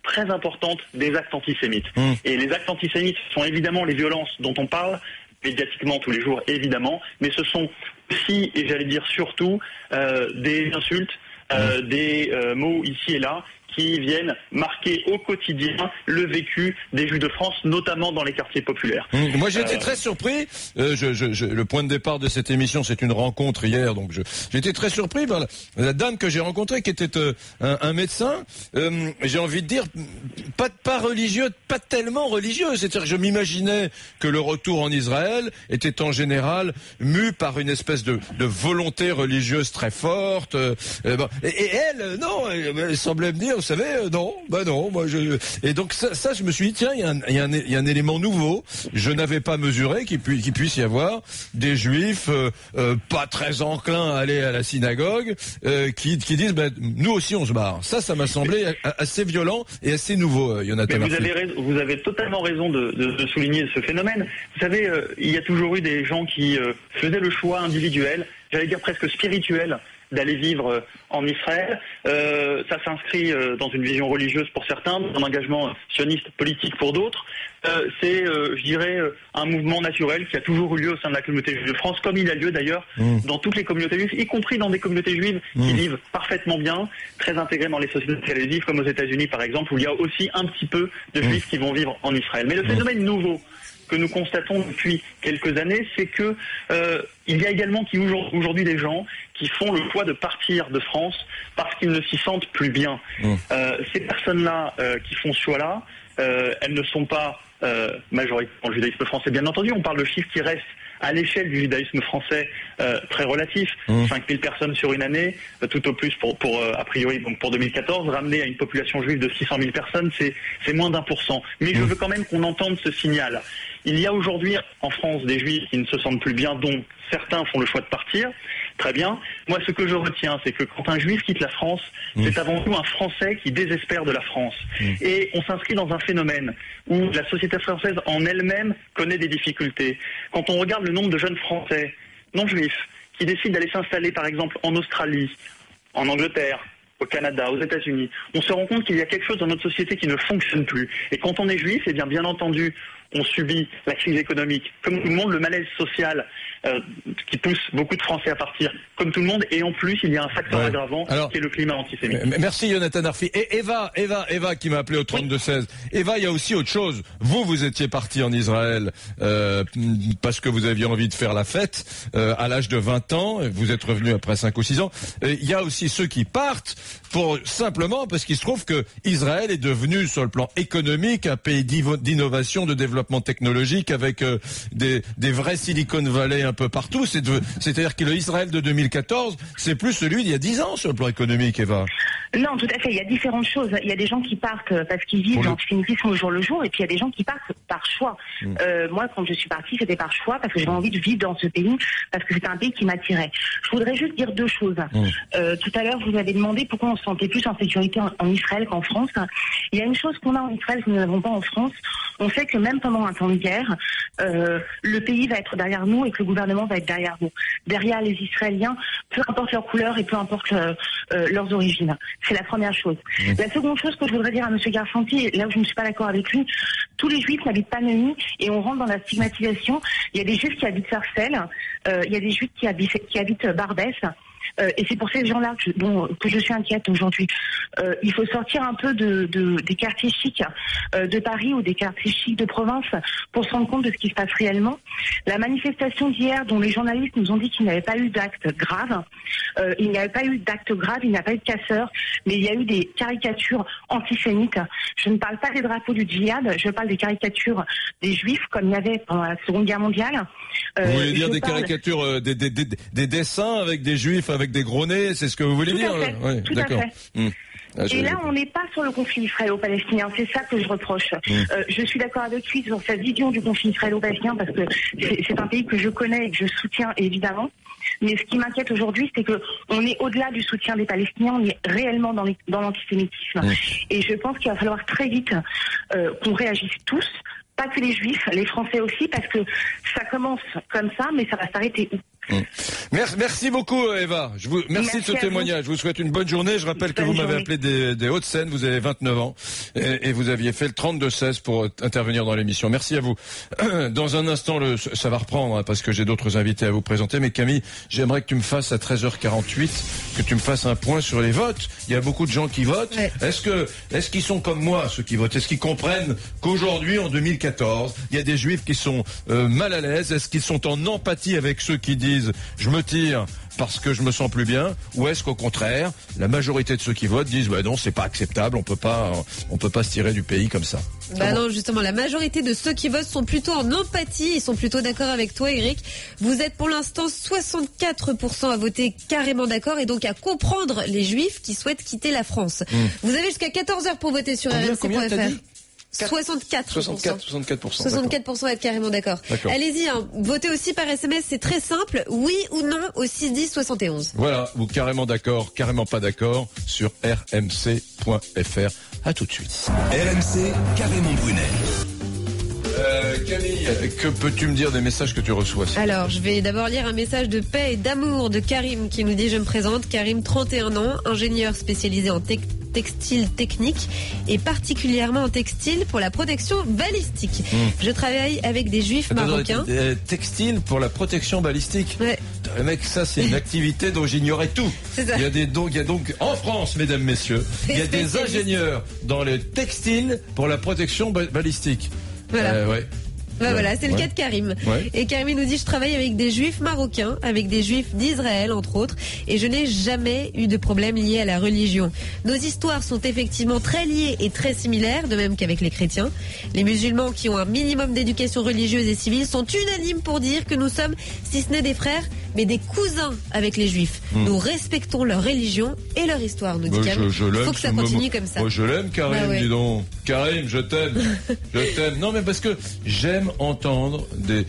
très importante des actes antisémites. Et les actes antisémites sont évidemment les violences dont on parle médiatiquement tous les jours, évidemment, mais ce sont aussi, et j'allais dire surtout, des insultes, des mots ici et là, qui viennent marquer au quotidien le vécu des Juifs de France, notamment dans les quartiers populaires. Moi, j'ai été très surpris. Le point de départ de cette émission, c'est une rencontre hier, donc j'ai été très surpris par la dame que j'ai rencontrée, qui était un médecin. J'ai envie de dire pas religieux, pas tellement religieux. C'est-à-dire que je m'imaginais que le retour en Israël était en général mu par une espèce de volonté religieuse très forte. Et elle, non, elle semblait me dire, vous savez, non, moi et donc ça je me suis dit, tiens, il y a un élément nouveau. Je n'avais pas mesuré qu'il puisse y avoir des juifs pas très enclins à aller à la synagogue qui disent, nous aussi on se barre. Ça m'a semblé assez violent et assez nouveau, Jonathan. Mais vous avez totalement raison de souligner ce phénomène. Vous savez, il y a toujours eu des gens qui faisaient le choix individuel, j'allais dire presque spirituel, d'aller vivre en Israël. Ça s'inscrit dans une vision religieuse pour certains, dans un engagement sioniste politique pour d'autres. C'est, je dirais, un mouvement naturel qui a toujours eu lieu au sein de la communauté juive de France, comme il a lieu d'ailleurs dans toutes les communautés juives, y compris dans des communautés juives qui vivent parfaitement bien, très intégrées dans les sociétés télévisives, comme aux États-Unis par exemple, où il y a aussi un petit peu de juifs qui vont vivre en Israël. Mais le phénomène nouveau que nous constatons depuis quelques années, c'est que il y a également aujourd'hui des gens qui font le choix de partir de France parce qu'ils ne s'y sentent plus bien. Ces personnes-là qui font ce choix-là, elles ne sont pas majoritairement le judaïsme français, bien entendu. On parle de chiffres qui restent à l'échelle du judaïsme français très relatif, 5000 personnes sur une année, tout au plus pour a priori donc pour 2014, ramené à une population juive de 600 000 personnes, c'est moins d'1%. Mais je veux quand même qu'on entende ce signal. Il y a aujourd'hui en France des juifs qui ne se sentent plus bien, dont certains font le choix de partir. Très bien. Moi, ce que je retiens, c'est que quand un juif quitte la France, c'est avant tout un Français qui désespère de la France. Et on s'inscrit dans un phénomène où la société française en elle-même connaît des difficultés. Quand on regarde le nombre de jeunes Français non juifs qui décident d'aller s'installer, par exemple, en Australie, en Angleterre, au Canada, aux États-Unis, on se rend compte qu'il y a quelque chose dans notre société qui ne fonctionne plus. Et quand on est juif, eh bien entendu, on subit la crise économique, comme tout le monde, le malaise social qui pousse beaucoup de Français à partir, comme tout le monde, et en plus, il y a un facteur aggravant qui est le climat antisémite. Merci Jonathan Arfi. Et Eva qui m'a appelé au 32-16. Eva, il y a aussi autre chose. Vous étiez parti en Israël parce que vous aviez envie de faire la fête à l'âge de 20 ans, vous êtes revenu après 5 ou 6 ans. Il y a aussi ceux qui partent simplement parce qu'il se trouve que Israël est devenu, sur le plan économique, un pays d'innovation, de développement technologique, avec des vrais Silicon Valley un peu partout. C'est-à-dire que l'Israël de 2014, c'est plus celui d'il y a 10 ans sur le plan économique, Eva. Non, tout à fait. Il y a différentes choses. Il y a des gens qui partent parce qu'ils vivent l'antisémitisme au jour le jour, et puis il y a des gens qui partent par choix. Moi, quand je suis partie, c'était par choix, parce que j'avais envie de vivre dans ce pays, parce que c'était un pays qui m'attirait. Je voudrais juste dire deux choses. Tout à l'heure, vous avez demandé pourquoi on se sentait plus en sécurité en Israël qu'en France. Il y a une chose qu'on a en Israël que nous n'avons pas en France. On sait que même moment un temps de guerre, le pays va être derrière nous et que le gouvernement va être derrière nous. Derrière les Israéliens, peu importe leur couleur et peu importe leurs origines. C'est la première chose. La seconde chose que je voudrais dire à M. Garfanti, là où je ne suis pas d'accord avec lui, tous les juifs n'habitent pas Neuilly et on rentre dans la stigmatisation. Il y a des juifs qui habitent Sarcelles, il y a des juifs qui habitent Barbès. Et c'est pour ces gens-là que je suis inquiète aujourd'hui. Il faut sortir un peu des quartiers chics de Paris ou des quartiers chics de province pour se rendre compte de ce qui se passe réellement. La manifestation d'hier, dont les journalistes nous ont dit qu'il n'y avait pas eu d'acte grave, il n'y avait pas eu d'acte grave, il n'y a pas eu de casseurs, mais il y a eu des caricatures antisémites. Je ne parle pas des drapeaux du djihad, je parle des caricatures des juifs, comme il y avait pendant la Seconde Guerre mondiale. Vous voulez dire des caricatures, des dessins avec des juifs avec des gros nez, c'est ce que vous voulez dire? Oui, tout à fait. Et là, on n'est pas sur le conflit israélo-palestinien. C'est ça que je reproche. Je suis d'accord avec lui sur sa vision du conflit israélo-palestinien parce que c'est un pays que je connais et que je soutiens évidemment. Mais ce qui m'inquiète aujourd'hui, c'est que on est au-delà du soutien des Palestiniens, on est réellement dans l'antisémitisme. Et je pense qu'il va falloir très vite qu'on réagisse tous. Pas que les Juifs, les Français aussi, parce que ça commence comme ça, mais ça va s'arrêter où? Merci beaucoup Eva. Merci de ce témoignage. Je vous souhaite une bonne journée. Je rappelle que vous m'avez appelé des Hauts-de-Seine. Vous avez 29 ans et vous aviez fait le 32-16 pour intervenir dans l'émission. Merci à vous. Dans un instant, ça va reprendre parce que j'ai d'autres invités à vous présenter. Mais Camille, j'aimerais que tu me fasses à 13h48, que tu me fasses un point sur les votes. Il y a beaucoup de gens qui votent. Ouais. Est-ce qu'ils sont comme moi, ceux qui votent? Est-ce qu'ils comprennent qu'aujourd'hui, en 2014, il y a des Juifs qui sont mal à l'aise? Est-ce qu'ils sont en empathie avec ceux qui disent je me tire parce que je me sens plus bien, ou est-ce qu'au contraire, la majorité de ceux qui votent disent bah non, c'est pas acceptable, on peut pas se tirer du pays comme ça. Bah non, justement, la majorité de ceux qui votent sont plutôt en empathie, ils sont plutôt d'accord avec toi, Eric. Vous êtes pour l'instant 64% à voter carrément d'accord et donc à comprendre les Juifs qui souhaitent quitter la France. Vous avez jusqu'à 14h pour voter sur rmc.fr. 64% va être carrément d'accord. Allez-y, votez aussi par SMS, c'est très simple. Oui ou non au 610 71. Voilà, ou carrément d'accord, carrément pas d'accord sur rmc.fr. À tout de suite. RMC, carrément Brunet. Camille, que peux-tu me dire des messages que tu reçois? Alors, je vais d'abord lire un message de paix et d'amour de Karim qui nous dit: je me présente, Karim, 31 ans, ingénieur spécialisé en textile technique et particulièrement en textile pour la protection balistique. Je travaille avec des juifs marocains. Textile pour la protection balistique. Ouais. Mec, ça c'est une activité dont j'ignorais tout. Il y a donc en France, mesdames, messieurs, il y a des ingénieurs dans les textiles pour la protection balistique. Voilà. Voilà, c'est le cas de Karim. Et Karim nous dit: je travaille avec des juifs marocains, avec des juifs d'Israël entre autres, et je n'ai jamais eu de problème lié à la religion. Nos histoires sont effectivement très liées et très similaires, de même qu'avec les chrétiens. Les musulmans qui ont un minimum d'éducation religieuse et civile sont unanimes pour dire que nous sommes, si ce n'est des frères, mais des cousins avec les juifs. Nous respectons leur religion et leur histoire, nous dit Karim. Il faut que ça continue comme ça. Moi je l'aime, Karim, dis donc. Karim, je t'aime. Je t'aime. Non mais parce que j'aime entendre des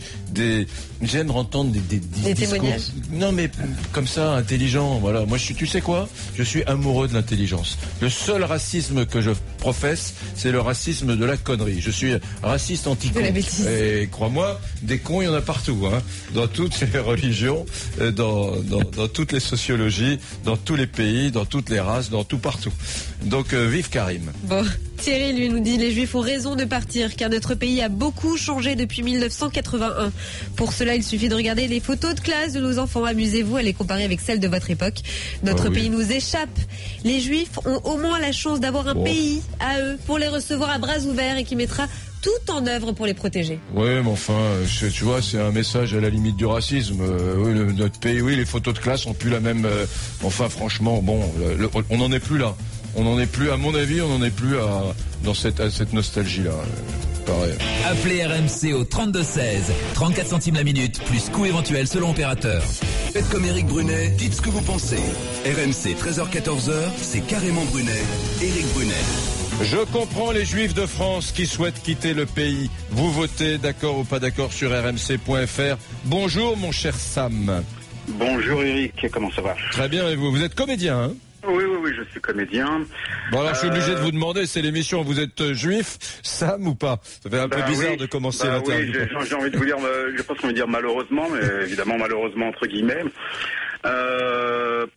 témoignages. Non mais comme ça, intelligent. Voilà. Moi tu sais quoi? Je suis amoureux de l'intelligence. Le seul racisme que je professe, c'est le racisme de la connerie. Je suis raciste anti-con. Et crois-moi, des cons, il y en a partout, hein. Dans toutes les religions, dans toutes les sociologies, dans tous les pays, dans toutes les races, dans tout partout. Donc vive Karim. Bon, Thierry lui nous dit: les Juifs ont raison de partir car notre pays a beaucoup changé depuis 1981. Pour cela, il suffit de regarder les photos de classe de nos enfants. Amusez-vous à les comparer avec celles de votre époque. Notre pays nous échappe. Les Juifs ont au moins la chance d'avoir un pays à eux pour les recevoir à bras ouverts et qui mettra tout en œuvre pour les protéger. Oui, mais enfin, tu vois, c'est un message à la limite du racisme. Notre pays, les photos de classe ont plus la même... enfin, franchement, bon, on n'en est plus là. On n'en est plus, à mon avis, on n'en est plus à cette nostalgie-là. Pareil. Appelez RMC au 32-16, 34 centimes la minute, plus coût éventuel selon opérateur. Faites comme Eric Brunet, dites ce que vous pensez. RMC, 13h-14h, c'est carrément Brunet, Eric Brunet. Je comprends les Juifs de France qui souhaitent quitter le pays. Vous votez d'accord ou pas d'accord sur rmc.fr. Bonjour mon cher Sam. Bonjour Eric, comment ça va? Très bien, et vous êtes comédien, hein? Oui, je suis comédien. Bon alors je suis obligé de vous demander, c'est l'émission, vous êtes juif, Sam ou pas? Ça fait un peu bizarre de commencer l'interview. Oui, j'ai envie de vous dire, je pense qu'on va dire malheureusement, mais évidemment malheureusement entre guillemets.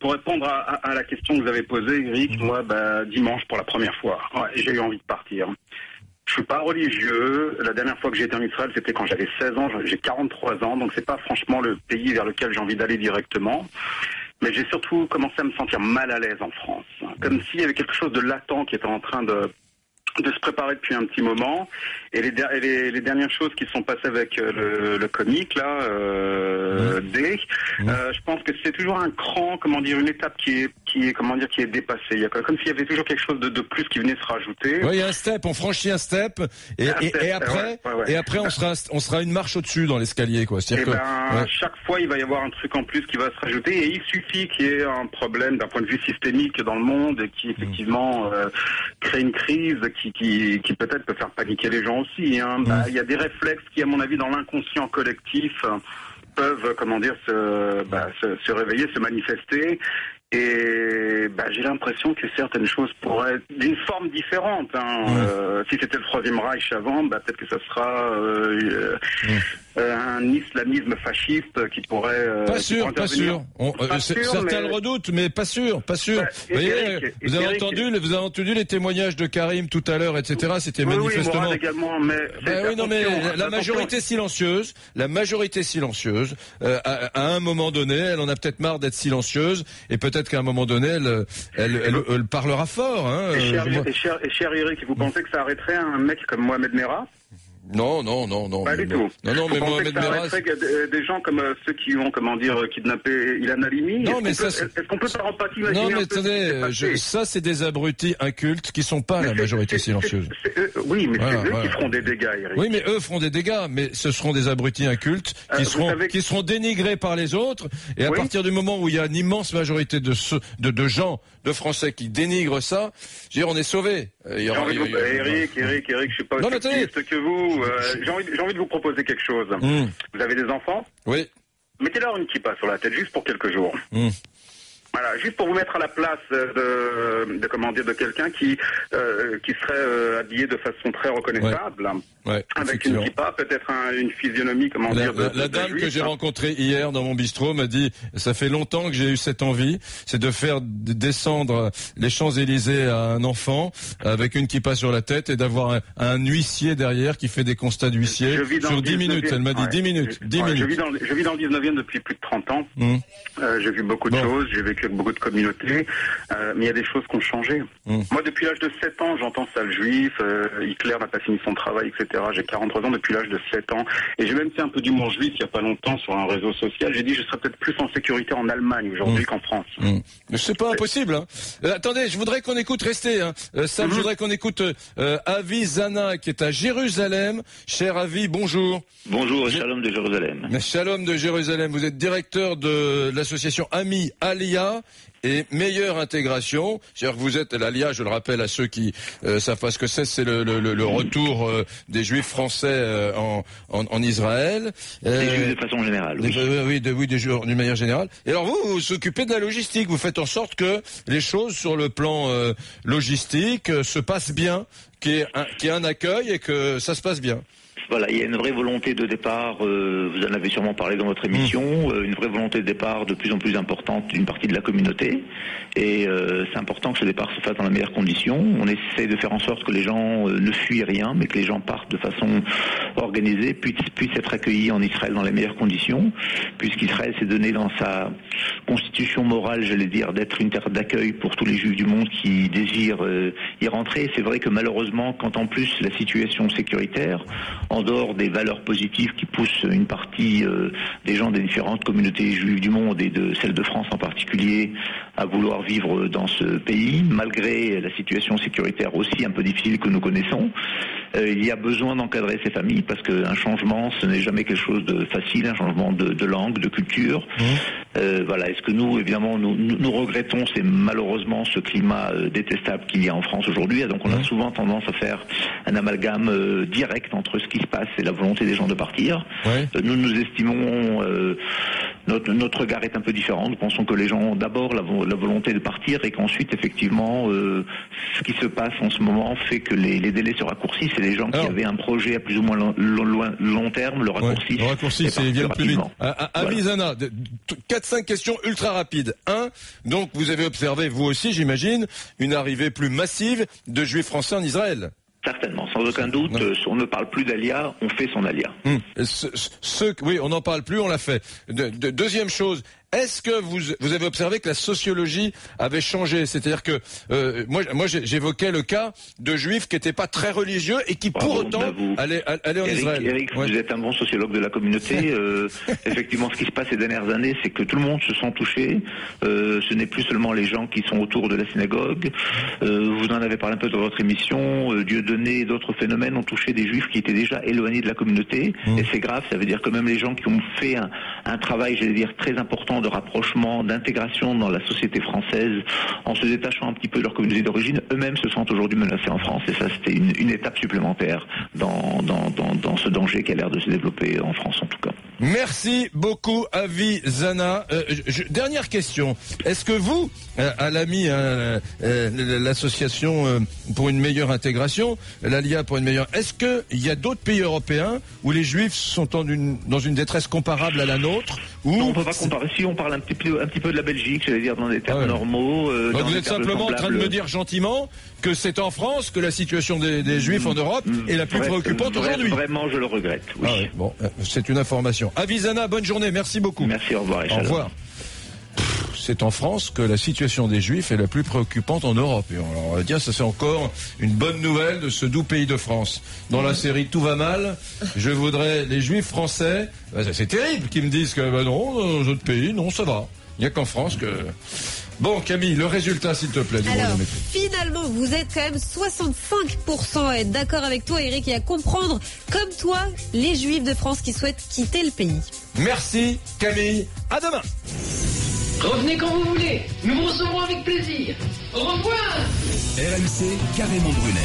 Pour répondre à la question que vous avez posée, Eric, moi, dimanche pour la première fois, j'ai eu envie de partir. Je suis pas religieux. La dernière fois que j'ai été en Israël, c'était quand j'avais 16 ans. J'ai 43 ans, donc c'est pas franchement le pays vers lequel j'ai envie d'aller directement. Mais j'ai surtout commencé à me sentir mal à l'aise en France. Comme s'il y avait quelque chose de latent qui était en train de se préparer depuis un petit moment. Et les dernières choses qui sont passées avec le comique, là, D, je pense que c'est toujours un cran, une étape qui est dépassée. Il y a comme s'il y avait toujours quelque chose de plus qui venait se rajouter. Oui, il y a un step, on franchit un step, et après on sera une marche au-dessus dans l'escalier, quoi. Chaque fois, il va y avoir un truc en plus qui va se rajouter, et il suffit qu'il y ait un problème d'un point de vue systémique dans le monde, et qui effectivement crée une crise qui peut-être peut faire paniquer les gens aussi. Il y a des réflexes qui, à mon avis, dans l'inconscient collectif, peuvent, se réveiller, se manifester. Et j'ai l'impression que certaines choses pourraient être d'une forme différente. Si c'était le Troisième Reich avant, peut-être que ça sera un islamisme fasciste qui pourrait. Pas sûr. Certains le redoutent, mais pas sûr. Vous avez entendu les témoignages de Karim tout à l'heure, etc. C'était manifestement. Oui, également, la majorité silencieuse. À un moment donné, elle en a peut-être marre d'être silencieuse, et peut-être qu'à un moment donné, elle parlera fort. Cher Eric, vous pensez que ça arrêterait un mec comme Mohamed Merah? Non. Pas du tout. Non, mais Mohamed Merah, des gens comme ceux qui ont, kidnappé Ilan Halimi. Non, mais ça, est-ce qu'on peut par empathie imaginer? Non, mais attendez, ça, c'est des abrutis incultes qui sont pas la majorité silencieuse. Oui, mais c'est eux qui feront des dégâts, Eric. Oui, mais eux feront des dégâts, mais ce seront des abrutis incultes qui seront dénigrés par les autres, et à partir du moment où il y a une immense majorité de gens, de Français qui dénigrent ça, je veux dire, on est sauvés. Eric, je suis pas aussi optimiste que vous. J'ai envie de vous proposer quelque chose. Vous avez des enfants? Oui. Mettez-leur une kippa sur la tête juste pour quelques jours. Voilà, juste pour vous mettre à la place de quelqu'un qui serait habillé de façon très reconnaissable, avec une kippa, peut-être une physionomie, la dame que j'ai rencontrée hier dans mon bistrot m'a dit, ça fait longtemps que j'ai eu cette envie, c'est de faire descendre les Champs-Élysées à un enfant avec une kippa sur la tête et d'avoir un huissier derrière qui fait des constats d'huissier sur 10 minutes. Elle m'a dit 10 minutes. 10 minutes. Je vis dans le 19e depuis plus de 30 ans. J'ai vu beaucoup de choses, j'ai vécu avec beaucoup de communautés, mais il y a des choses qui ont changé. Moi, depuis l'âge de 7 ans, j'entends sale juif, Hitler n'a pas fini son travail, etc. J'ai 43 ans depuis l'âge de 7 ans, et j'ai même fait un peu d'humour juif il n'y a pas longtemps sur un réseau social. J'ai dit je serais peut-être plus en sécurité en Allemagne aujourd'hui qu'en France. Mais c'est pas impossible. Attendez, je voudrais qu'on écoute, restez. Sam, je voudrais qu'on écoute Avi Zana qui est à Jérusalem. Cher Avi, bonjour. Bonjour, Shalom de Jérusalem. Shalom de Jérusalem. Vous êtes directeur de l'association Ami Alia et meilleure intégration. C'est-à-dire que vous êtes l'Alia, je le rappelle à ceux qui savent pas ce que c'est le retour des Juifs français en Israël. Des Juifs de façon générale. Oui, des Juifs d'une manière générale. Et alors vous vous occupez de la logistique. Vous faites en sorte que les choses sur le plan logistique se passent bien, qu'il y ait un accueil et que ça se passe bien. Voilà, il y a une vraie volonté de départ, vous en avez sûrement parlé dans votre émission, une vraie volonté de départ de plus en plus importante d'une partie de la communauté. Et c'est important que ce départ se fasse dans les meilleures conditions. On essaie de faire en sorte que les gens ne fuient rien, mais que les gens partent de façon organisée, puissent être accueillis en Israël dans les meilleures conditions, puisqu'Israël s'est donné dans sa constitution morale, j'allais dire, d'être une terre d'accueil pour tous les Juifs du monde qui désirent y rentrer. C'est vrai que malheureusement, quand en plus la situation sécuritaire, en dehors des valeurs positives qui poussent une partie des gens des différentes communautés juives du monde et de celle de France en particulier à vouloir vivre dans ce pays, malgré la situation sécuritaire aussi un peu difficile que nous connaissons, il y a besoin d'encadrer ces familles parce qu'un changement, ce n'est jamais quelque chose de facile, un changement de langue, de culture. Voilà, est-ce que nous, évidemment, nous regrettons, c'est malheureusement ce climat détestable qu'il y a en France aujourd'hui. Donc on a souvent tendance à faire un amalgame direct entre ce qui se passe et la volonté des gens de partir. Nous estimons Notre regard est un peu différent. Nous pensons que les gens ont d'abord la volonté de partir et qu'ensuite, effectivement, ce qui se passe en ce moment fait que les délais se raccourcissent et les gens qui avaient un projet à plus ou moins long terme le raccourcissent. Le raccourcissent et viennent plus vite. Avisana, 4-5 questions ultra rapides. 1, donc vous avez observé, vous aussi j'imagine, une arrivée plus massive de juifs français en Israël. Certainement, sans aucun doute, on ne parle plus d'Alia, on fait son Alia. Oui, on n'en parle plus, on l'a fait. Deuxième chose, est-ce que vous avez observé que la sociologie avait changé? C'est-à-dire que moi j'évoquais le cas de juifs qui n'étaient pas très religieux et qui pour autant allaient en Israël. Eric, vous êtes un bon sociologue de la communauté. Effectivement, ce qui se passe ces dernières années, c'est que tout le monde se sent touché. Ce n'est plus seulement les gens qui sont autour de la synagogue. Vous en avez parlé un peu dans votre émission. Dieudonné et d'autres phénomènes ont touché des juifs qui étaient déjà éloignés de la communauté. Et c'est grave, ça veut dire que même les gens qui ont fait un travail, j'allais dire, très important de rapprochement, d'intégration dans la société française, en se détachant un petit peu de leur communauté d'origine, eux-mêmes se sentent aujourd'hui menacés en France. Et ça, c'était une étape supplémentaire dans ce danger qui a l'air de se développer en France, en tout cas. Merci beaucoup, Avisana. Dernière question. Est-ce que vous, à l'AMI, l'association pour une meilleure intégration, l'ALIA pour une meilleure, est-ce qu'il y a d'autres pays européens où les Juifs sont dans une détresse comparable à la nôtre? Non, on peut pas comparer. Si on parle un petit peu de la Belgique, j'allais dire dans des termes normaux. Donc vous êtes simplement en train de me dire gentiment que c'est en France que la situation des Juifs en Europe est la plus préoccupante aujourd'hui. Vraiment, je le regrette. Oui. Ah oui. Bon, c'est une information. Avisana, bonne journée, merci beaucoup. Merci, au revoir. Au revoir. C'est en France que la situation des Juifs est la plus préoccupante en Europe. Et on va dire, ça c'est encore une bonne nouvelle de ce doux pays de France. Dans la série Tout va mal, je voudrais les Juifs français. C'est terrible qu'ils me disent que non, dans les autres pays, non, ça va. Il n'y a qu'en France que... Bon, Camille, le résultat, s'il te plaît. Alors, finalement, vous êtes quand même 65% à être d'accord avec toi, Eric, et à comprendre, comme toi, les Juifs de France qui souhaitent quitter le pays. Merci, Camille. À demain. Revenez quand vous voulez. Nous vous recevrons avec plaisir. Au revoir. RMC, Carrément Brunet.